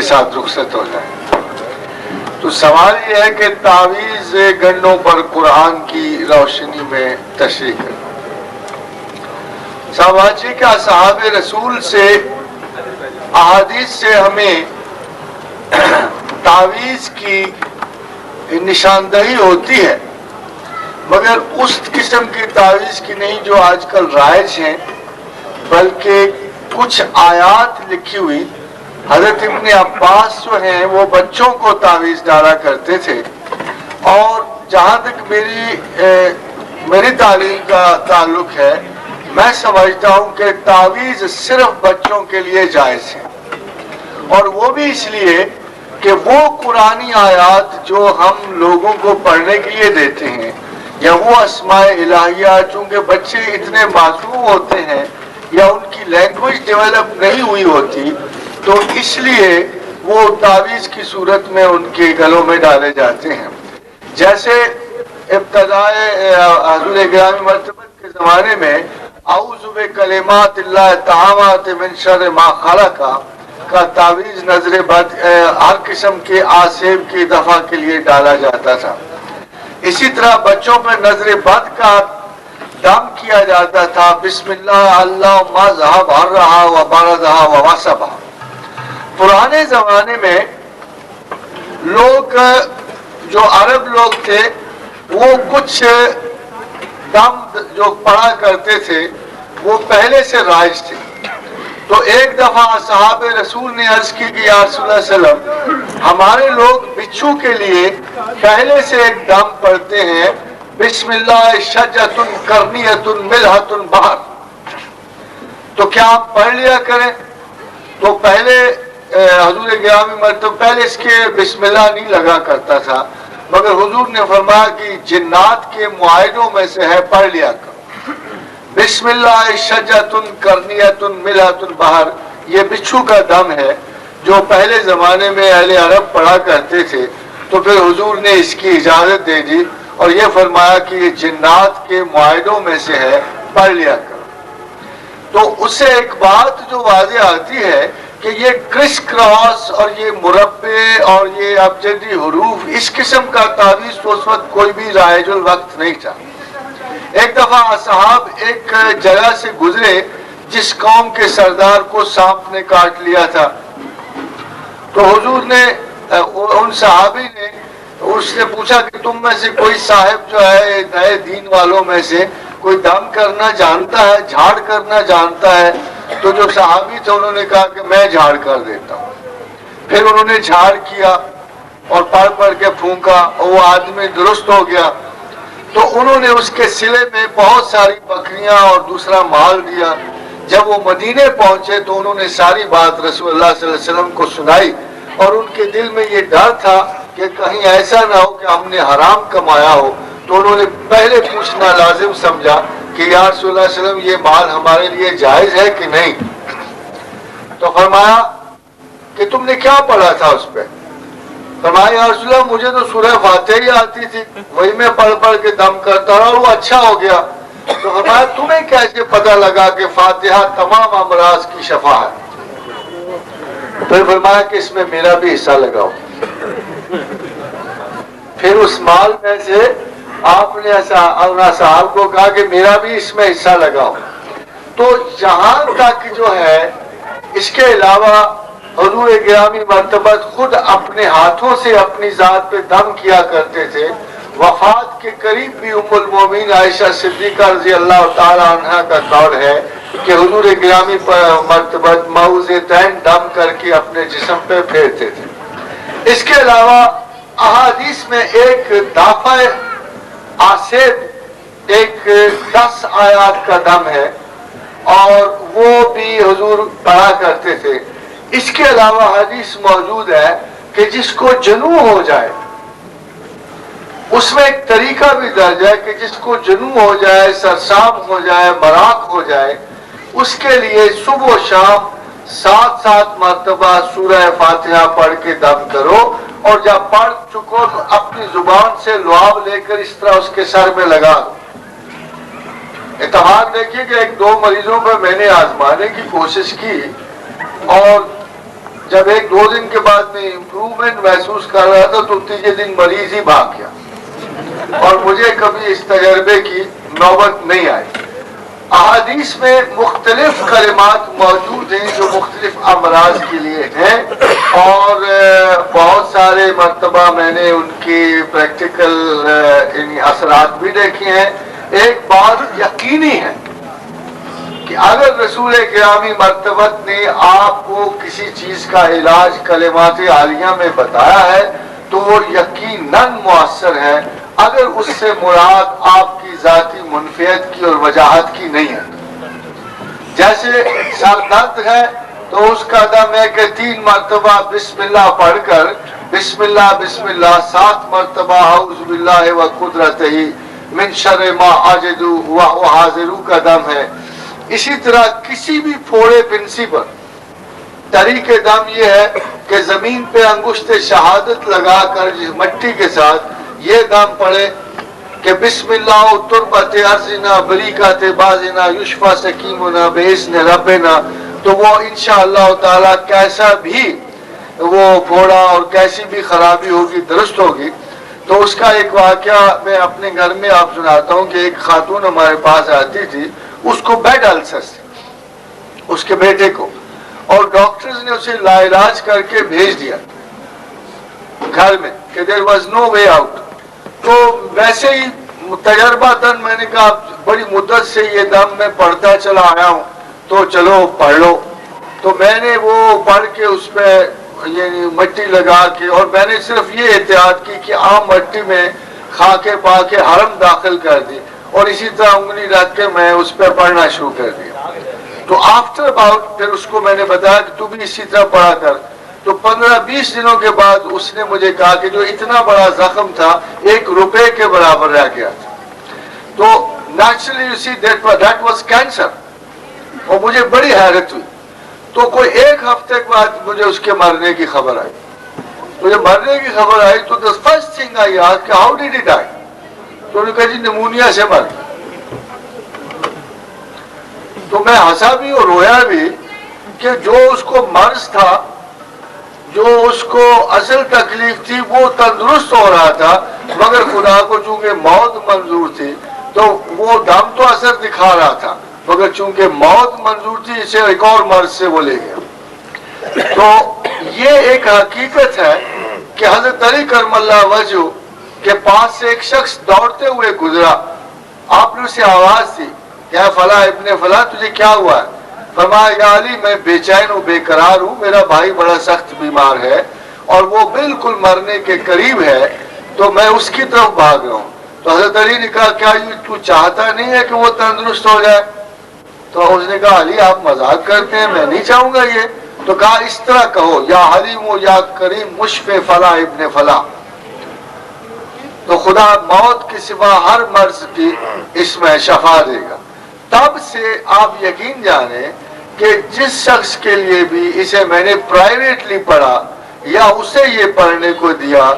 کے ساتھ رخصت ہو جائیں۔ تو سوال یہ ہے کہ تعویذ گنوں پر قرآن کی روشنی میں تشریح کریں۔ سماجی کا صحابہ رسول سے احادیث سے ہمیں تعویذ کی نشاندہی ہوتی ہے، مگر اس قسم کی تعویذ کی نہیں جو آج کل رائج ہیں، بلکہ کچھ آیات لکھی ہوئی۔ حضرت ابن عباس جو ہیں وہ بچوں کو تعویذ ڈالا کرتے تھے، اور جہاں تک میری تعلیم کا تعلق ہے، میں سمجھتا ہوں کہ تعویذ صرف بچوں کے لیے جائز ہے، اور وہ بھی اس لیے کہ وہ قرآنی آیات جو ہم لوگوں کو پڑھنے کے لیے دیتے ہیں، یا وہ اسماء الہیہ، چونکہ بچے اتنے معصوم ہوتے ہیں یا ان کی لینگویج ڈیولپ نہیں ہوئی ہوتی، تو اس لیے وہ تعویذ کی صورت میں ان کے گلوں میں ڈالے جاتے ہیں۔ جیسے ابتدائے حضور گرامی مرتبہ کے زمانے میں اعوذ بکلمات اللہ التامات من شر ما خلق کا تعویذ نظر بد ہر قسم کے آسیب کی دفع کے لیے ڈالا جاتا تھا۔ اسی طرح بچوں پر نظر بد کا دم کیا جاتا تھا، بسم اللہ اللہم اذھب حرھا وبردھا ووصبھا۔ پرانے زمانے میں لوگ جو عرب لوگ تھے وہ کچھ دم جو پڑھا کرتے تھے وہ پہلے سے رائج تھے۔ تو ایک دفعہ صحابہ رسول نے عرض کی کہ یا رسول اللہ صلی اللہ علیہ وسلم، ہمارے لوگ بچھو کے لیے پہلے سے ایک دم پڑھتے ہیں، بسم اللہ شجۃ کرنیۃ ملحۃ بحر، تو کیا آپ پڑھ لیا کریں؟ تو پہلے حضور گرامی مرتبہ پہلے اس کے بسم اللہ نہیں لگا کرتا تھا، مگر حضور نے فرمایا کہ جنات کے معاہدوں میں سے ہے، پڑھ لیا کر۔ بسم اللہ شجۃ کرنیۃ ملحۃ بحر، یہ بچھو کا دم ہے جو پہلے زمانے میں اہل عرب پڑھا کرتے تھے۔ تو پھر حضور نے اس کی اجازت دے دی اور یہ فرمایا کہ یہ جنات کے معاہدوں میں سے ہے، پڑھ لیا کر۔ تو اس سے ایک بات جو واضح آتی ہے کہ یہ کرس کراس اور یہ مربع اور یہ ابجدی حروف، اس قسم کا تعویذ تو اس وقت کوئی بھی رائج الوقت نہیں تھا۔ ایک دفعہ اصحاب ایک جگہ سے گزرے جس قوم کے سردار کو سانپ نے کاٹ لیا تھا، تو حضور نے ان صحابی نے اس سے پوچھا کہ تم میں سے کوئی صاحب جو ہے نئے دین والوں میں سے کوئی دم کرنا جانتا ہے، جھاڑ کرنا جانتا ہے؟ تو جو صحابی تھے انہوں نے کہا کہ میں جھاڑ کر دیتا ہوں۔ پھر انہوں نے جھاڑ کیا اور پڑھ پڑھ کے پھونکا اور وہ آدمی درست ہو گیا۔ تو انہوں نے اس کے سلے میں بہت ساری بکریاں اور دوسرا مال دیا۔ جب وہ مدینے پہنچے تو انہوں نے ساری بات رسول اللہ صلی اللہ علیہ وسلم کو سنائی، اور ان کے دل میں یہ ڈر تھا کہ کہیں ایسا نہ ہو کہ ہم نے حرام کمایا ہو۔ تو انہوں نے پہلے پوچھنا لازم سمجھا کہ یا رسول اللہ صلی اللہ علیہ وسلم یہ مال ہمارے لیے جائز ہے کہ نہیں؟ تو فرمایا کہ تم نے کیا پڑھا تھا اس پہ؟ فرمایا یا رسول اللہ مجھے تو سورہ فاتحہ ہی آتی تھی، وہی میں پڑھ پڑھ کے دم کرتا رہا اور وہ اچھا ہو گیا۔ تو فرمایا تمہیں کیسے پتہ لگا کہ فاتحہ تمام امراض کی شفا ہے؟ پھر فرمایا کہ اس میں میرا بھی حصہ لگاؤ۔ پھر اس مال میں سے آپ نے صاحب کو کہا کہ میرا بھی اس میں حصہ لگاؤ۔ تو جہاں تک جو ہے اس کے علاوہ حضور گرامی مرتبہ خود اپنے ہاتھوں سے اپنی ذات پہ دم کیا کرتے تھے۔ وفات کے قریب بھی ام المومنین عائشہ صدیقہ رضی اللہ تعالی عنہا کا قول ہے کہ حضور گرامی مرتبہ موعظتین دم کر کے اپنے جسم پہ پھیرتے تھے۔ اس کے علاوہ احادیث میں ایک دافع آسیب ایک 10 آیات کا دم ہے، اور وہ بھی حضور پڑھا کرتے تھے۔ اس کے علاوہ حدیث موجود ہے کہ جس کو جنون ہو جائے، اس میں ایک طریقہ بھی درج ہے کہ جس کو جنون ہو جائے، سرسام ہو جائے، مراق ہو جائے، اس کے لیے صبح و شام 7 مرتبہ سورہ فاتحہ پڑھ کے دم کرو، اور جب پڑھ چکو تو اپنی زبان سے لعاب لے کر اس طرح اس کے سر میں لگا دو۔ اتفاق دیکھیے کہ 1-2 مریضوں پر میں نے آزمانے کی کوشش کی، اور جب 1-2 دن کے بعد میں امپروومنٹ محسوس کر رہا تھا تو تیسرے دن مریض ہی بھاگ گیا، اور مجھے کبھی اس تجربے کی نوبت نہیں آئی۔ احادیث میں مختلف کلمات موجود ہیں جو مختلف امراض کے لیے ہیں، اور بہت سارے مرتبہ میں نے ان کی پریکٹیکل اثرات بھی دیکھے ہیں۔ ایک بات یقینی ہے کہ اگر رسول گرامی مرتبت نے آپ کو کسی چیز کا علاج کلمات عالیہ میں بتایا ہے تو وہ یقیناً مؤثر ہے، اگر اس سے مراد آپ کی ذاتی منفعت کی اور وجاہت کی نہیں ہے۔ جیسے سر درد ہے تو اس کا دم ہے کہ 3 مرتبہ بسم اللہ پڑھ کر بسم اللہ 7 مرتبہ اعوذ باللہ و قدرتہ من شر ما اجد و حاضر کا دم ہے۔ اسی طرح کسی بھی پھوڑے پنسی پر طریقہ دم یہ ہے کہ زمین پہ انگشت شہادت لگا کر مٹی کے ساتھ یہ دم پڑھے کہ بسم اللہ تربت ارضنا بریکات بازنا یشفا سکیمنا باذن ربنا، تو وہ انشاءاللہ تعالی کیسا بھی وہ پھوڑا اور کیسی بھی خرابی ہوگی درست ہوگی۔ تو اس کا ایک واقعہ میں اپنے گھر میں آپ سناتا ہوں کہ ایک خاتون ہمارے پاس آتی تھی، اس کو بیڈ السر تھے، اس کے بیٹے کو، اور ڈاکٹرز نے اسے لا علاج کر کے بھیج دیا گھر میں کہ there was no way out. تو ویسے ہی تجربہ تن میں نے کہا بڑی مدت سے یہ دم میں پڑھتا چلا آیا ہوں تو چلو پڑھ لو۔ تو میں نے وہ پڑھ کے اس پہ یعنی مٹی لگا کے، اور میں نے صرف یہ احتیاط کی کہ عام مٹی میں خاکے پا کے حرم داخل کر دی، اور اسی طرح انگلی رکھ کے میں اس پہ پڑھنا شروع کر دیا۔ تو آفٹر اباؤٹ پھر اس کو میں نے بتایا کہ تو بھی اسی طرح پڑھا کر، تو 15-20 دنوں کے بعد اس نے مجھے کہا کہ جو اتنا بڑا زخم تھا 1 روپے کے برابر رہ گیا تھا۔ تو naturally you see that was cancer, اور مجھے بڑی حیرت ہوئی۔ تو کوئی 1 ہفتے کے بعد مجھے اس کے مرنے کی خبر آئی۔ مجھے مرنے کی خبر آئی تو the first thing I asked کہ how did he die؟ تو انہوں نے کہا جی نمونیا سے مر گیا۔ تو میں ہنسا بھی اور رویا بھی کہ جو اس کو مرض تھا، جو اس کو اصل تکلیف تھی، وہ تندرست ہو رہا تھا، مگر خدا کو چونکہ موت منظور تھی تو وہ دم تو اثر دکھا رہا تھا، مگر چونکہ موت منظور تھی اسے ایک اور مرض سے وہ لے گیا۔ تو یہ ایک حقیقت ہے کہ حضرت علی کرم اللہ وجہ کے پاس سے ایک شخص دوڑتے ہوئے گزرا، آپ نے اسے آواز دی کہ فلاں ابن فلاں تجھے کیا ہوا ہے؟ فرمایا یا علی میں بے چین و بے قرار ہوں، میرا بھائی بڑا سخت بیمار ہے اور وہ بالکل مرنے کے قریب ہے، تو میں اس کی طرف بھاگ رہا ہوں۔ تو حضرت علی نے کہا کیا تو چاہتا نہیں ہے کہ وہ تندرست ہو جائے؟ تو اس نے کہا علی آپ مذاق کرتے ہیں، میں نہیں چاہوں گا یہ۔ تو کہا اس طرح کہو یا حلیم و یا کریم مشفع فلاں ابن فلاں، تو خدا موت کے سوا ہر مرض کی اس میں شفا دے گا۔ تب سے آپ یقین جانیں کہ جس شخص کے لیے بھی اسے میں نے پرائیویٹلی پڑھا یا اسے یہ پڑھنے کو دیا،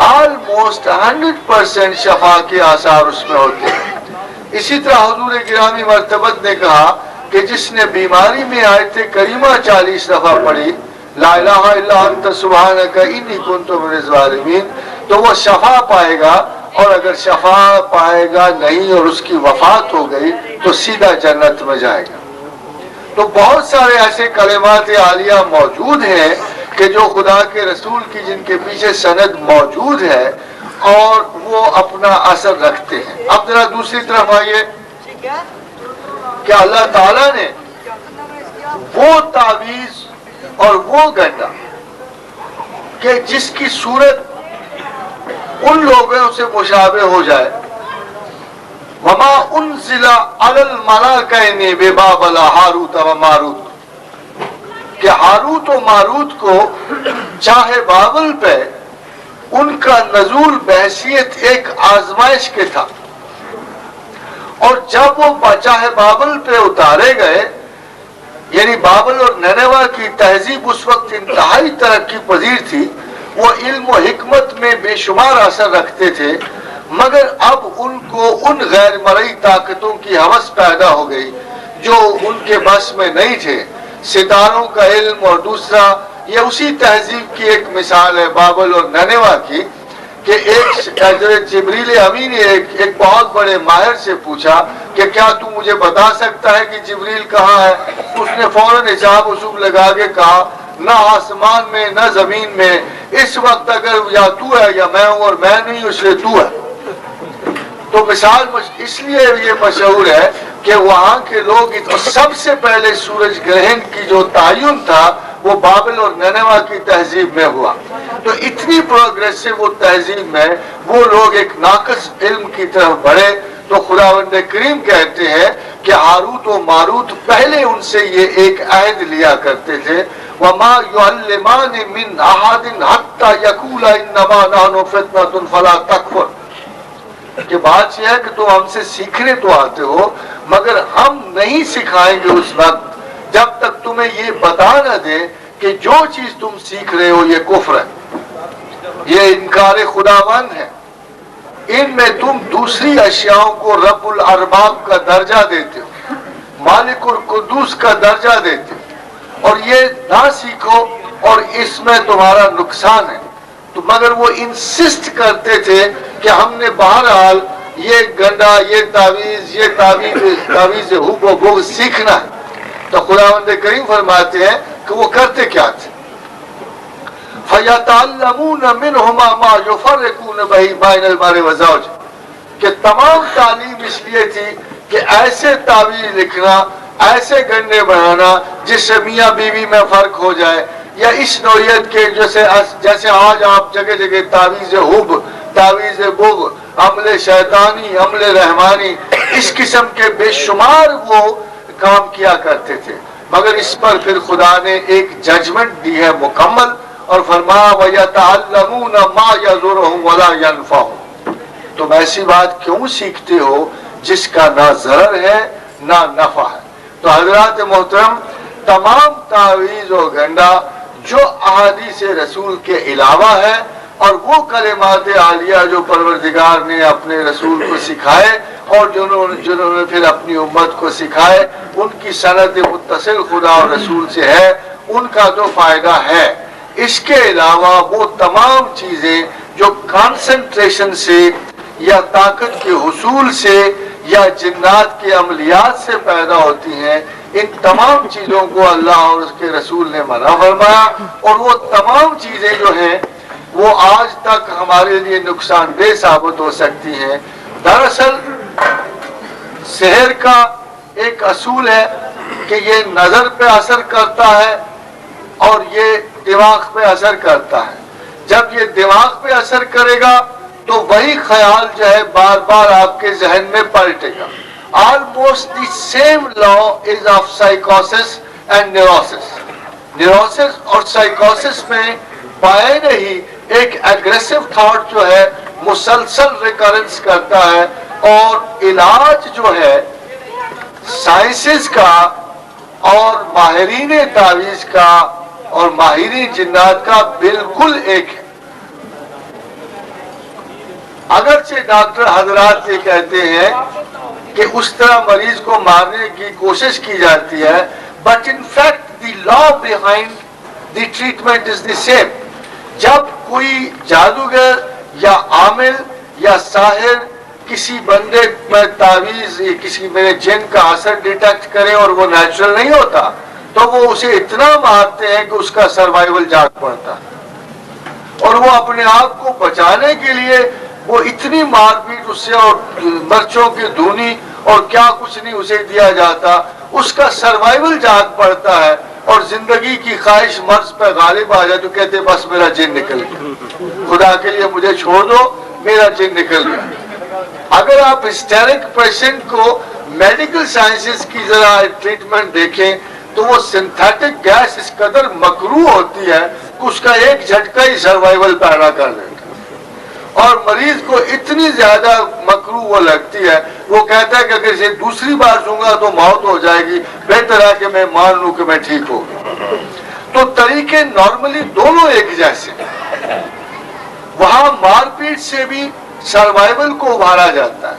آلموسٹ 100% شفا کے آثار اس میں ہوتے ہیں۔ اسی طرح حضور گرامی مرتبت نے کہا کہ جس نے بیماری میں آیت کریمہ 40 دفعہ پڑھی لا الہ الا انت سبحانک انی کنت من الظالمین، تو وہ شفا پائے گا، اور اگر شفا پائے گا نہیں اور اس کی وفات ہو گئی تو سیدھا جنت میں جائے گا۔ تو بہت سارے ایسے کلمات عالیہ موجود ہیں کہ جو خدا کے رسول کی جن کے پیچھے سند موجود ہے اور وہ اپنا اثر رکھتے ہیں۔ اب ذرا دوسری طرف آئیے کہ اللہ تعالیٰ نے وہ تعویذ اور وہ گنڈا کہ جس کی صورت ان لوگوں سے مشابہ ہو جائے، وما انزل علی الملائکین ببابل ہاروت و ماروت، کہ ہاروت و ماروت کو چاہے بابل پہ ان کا نزول بحیثیت ایک آزمائش کے تھا، اور جب وہ چاہے بابل پہ اتارے گئے، یعنی بابل اور نینوہ کی تہذیب اس وقت انتہائی ترقی پذیر تھی، وہ علم و حکمت میں بے شمار اثر رکھتے تھے، مگر اب ان کو ان غیر مرئی طاقتوں کی ہوس پیدا ہو گئی جو ان کے بس میں نہیں تھے۔ ستاروں کا علم اور دوسرا یہ اسی تہذیب کی ایک مثال ہے بابل اور نینوا کی کہ ایک جبریل امین نے ایک بہت بڑے ماہر سے پوچھا کہ کیا تو مجھے بتا سکتا ہے کہ جبریل کہاں ہے؟ اس نے فوراً حساب وصوب لگا کے کہا نہ آسمان میں نہ زمین میں، اس وقت اگر یا تو ہے یا میں ہوں اور میں نہیں اس لیے تو ہے۔ تو مثال اس لیے یہ مشہور ہے کہ وہاں کے لوگ سب سے پہلے سورج گرہن کی جو تعین تھا وہ بابل اور نینوا کی تہذیب میں ہوا۔ تو اتنی پروگریسو وہ تہذیب میں وہ لوگ ایک ناقص علم کی طرف بڑھے، تو خداوند کریم کہتے ہیں کہ ہاروت و ماروت پہلے ان سے یہ ایک عہد لیا کرتے تھے، وَمَا يُعَلِّمَانِ مِنْ أَحَدٍ حَتَّى يَقُولَ إِنَّمَا نَحْنُ فِتْنَةٌ فَلَا تَكْفُرْ، کہ بات یہ ہے کہ تم ہم سے سیکھنے تو آتے ہو مگر ہم نہیں سکھائیں گے اس وقت جب تک تمہیں یہ بتا نہ دے کہ جو چیز تم سیکھ رہے ہو یہ کفر ہے، یہ انکار خداوند ہے، ان میں تم دوسری اشیاء کو رب الارباب کا درجہ دیتے ہو، مالک القدوس کا درجہ دیتے ہو، اور یہ نہ سیکھو اور اس میں تمہارا نقصان ہے۔ تو مگر وہ انسسٹ کرتے تھے کہ ہم نے بہرحال یہ گنڈا، یہ تعویذ حب و بغض سیکھنا ہے۔ تو خداوند کریم فرماتے ہیں کہ وہ کرتے کیا تھے؟ فَيَتَعَلَّمُونَ مِنْهُمَا مَا يُفَرِّقُونَ بَيْنَ الْمَرْءِ وَزَوْجِهِ، کہ تمام تعلیم اس لیے تھی کہ ایسے تعویذ لکھنا، ایسے گنڈے بنانا جس سے میاں بیوی میں فرق ہو جائے، یا اس نوعیت کے جیسے آج آپ جگہ جگہ تعویذ حب، تعویذ بغض، عمل شیطانی، عمل رحمانی، اس قسم کے بے شمار وہ کام کیا کرتے تھے، مگر اس پر پھر خدا نے ایک ججمنٹ دی ہے مکمل اور فرمایا وَيَتَعَلَّمُونَ مَا يَضُرُّهُمْ وَلَا يَنْفَعُهُمْ، تم ایسی بات کیوں سیکھتے ہو جس کا نہ ضرر ہے نہ نفع ہے۔ تو حضرات محترم، تمام تعویذ و گنڈا جو احادیث رسول کے علاوہ ہے اور وہ کلمات عالیہ جو پروردگار نے اپنے رسول کو سکھائے اور جنہوں نے پھر اپنی امت کو سکھائے، ان کی سند متصل خدا اور رسول سے ہے، ان کا تو فائدہ ہے۔ اس کے علاوہ وہ تمام چیزیں جو کانسنٹریشن سے یا طاقت کے حصول سے یا جنات کے عملیات سے پیدا ہوتی ہیں، ان تمام چیزوں کو اللہ اور اس کے رسول نے منع فرمایا، اور وہ تمام چیزیں جو ہیں وہ آج تک ہمارے لیے نقصان دہ ثابت ہو سکتی ہیں۔ دراصل سحر کا ایک اصول ہے کہ یہ نظر پہ اثر کرتا ہے اور یہ دماغ پہ اثر کرتا ہے۔ جب یہ دماغ پہ اثر کرے گا تو وہی خیال جو ہے بار بار آپ کے ذہن میں پلٹے گا۔ Almost the same law is of psychosis and neurosis. Neurosis اور psychosis میں پائے نہیں ایک aggressive thought جو ہے مسلسل ریکرنس کرتا ہے، اور علاج جو ہے سائنسز کا اور ماہرین تعویذ کا اور ماہرین جنات کا بالکل ایک ہے۔ اگرچہ ڈاکٹر حضرات یہ کہتے ہیں کہ اس طرح مریض کو مارنے کی کوشش کی جاتی ہے، but in fact the law behind the treatment is the same. جب کوئی جادوگر یا عامل یا ساحر کسی بندے میں تعویذ کسی میں جن کا اثر ڈیٹیکٹ کرے اور وہ نیچرل نہیں ہوتا تو وہ اسے اتنا مارتے ہیں کہ اس کا سروائیول جاگ پڑتا ہے، اور وہ اپنے آپ کو بچانے کے لیے وہ اتنی مار پیٹ اس سے اور مرچوں کی دھونی اور کیا کچھ نہیں اسے دیا جاتا، اس کا سروائیول جاگ پڑتا ہے، اور زندگی کی خواہش مرض پہ غالب آ جائے تو کہتے بس میرا جن نکل گیا، خدا کے لیے مجھے چھوڑ دو، میرا جن نکل گیا۔ اگر آپ ہسٹیرک پیشنٹ کو میڈیکل سائنسز کی ذرا ٹریٹمنٹ دیکھیں تو وہ سنتھیٹک گیس اس قدر مکروہ ہوتی ہے کہ اس کا ایک جھٹکا ہی سروائیول پیدا کر دیتا ہے، اور مریض کو اتنی زیادہ مکروہ وہ لگتی ہے وہ کہتا ہے کہ اگر اسے دوسری بار دوں گا تو موت ہو جائے گی، بہتر ہے کہ میں مان لوں کہ میں ٹھیک ہو گیا۔ تو طریقے نارملی دونوں ایک جیسے، وہاں مار پیٹ سے بھی سروائیول کو ابھارا جاتا ہے،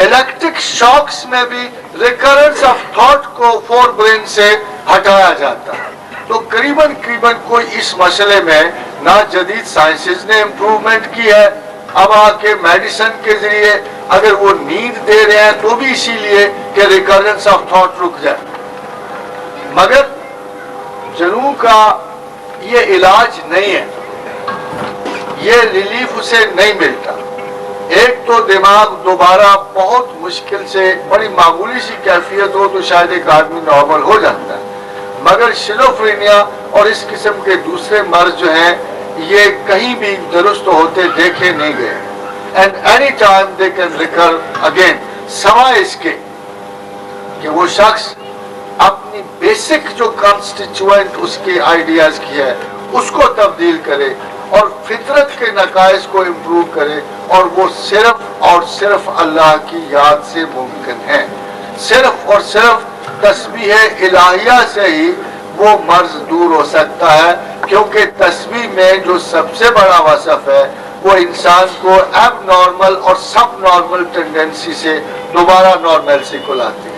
الیکٹرک شاکس میں بھی ریکرنس آف تھاٹ کو فور برین سے ہٹایا جاتا ہے، تو قریباً کوئی اس مسئلے میں نہ جدید سائنسز نے امپروومنٹ کی ہے، اب آ کے میڈیسن کے ذریعے اگر وہ نیند دے رہے ہیں تو بھی اسی لیے کہ ریکرنس آف تھاٹ رک جائے، مگر جنوں کا یہ علاج نہیں ہے، یہ ریلیف اسے نہیں ملتا۔ ایک تو دماغ دوبارہ بہت مشکل سے، بڑی معمولی سی کیفیت ہو تو شاید ایک آدمی نارمل ہو جاتا ہے، مگر شیزوفرینیا اور اس قسم کے دوسرے مرض جو ہیں یہ کہیں بھی درست ہوتے دیکھے نہیں گئے، and any time they can ریکر again, سوائے اس کے کہ وہ شخص اپنی بیسک جو کانسٹیچوئنٹ اس کے آئیڈیاز کی ہے اس کو تبدیل کرے اور فطرت کے نقائص کو امپروو کرے، اور وہ صرف اور صرف اللہ کی یاد سے ممکن ہے، صرف اور صرف تسبیح الہیہ سے ہی وہ مرض دور ہو سکتا ہے، کیونکہ تسبیح میں جو سب سے بڑا وصف ہے وہ انسان کو ایب نارمل اور سب نارمل ٹینڈنسی سے دوبارہ نارملسی کو لاتی ہے۔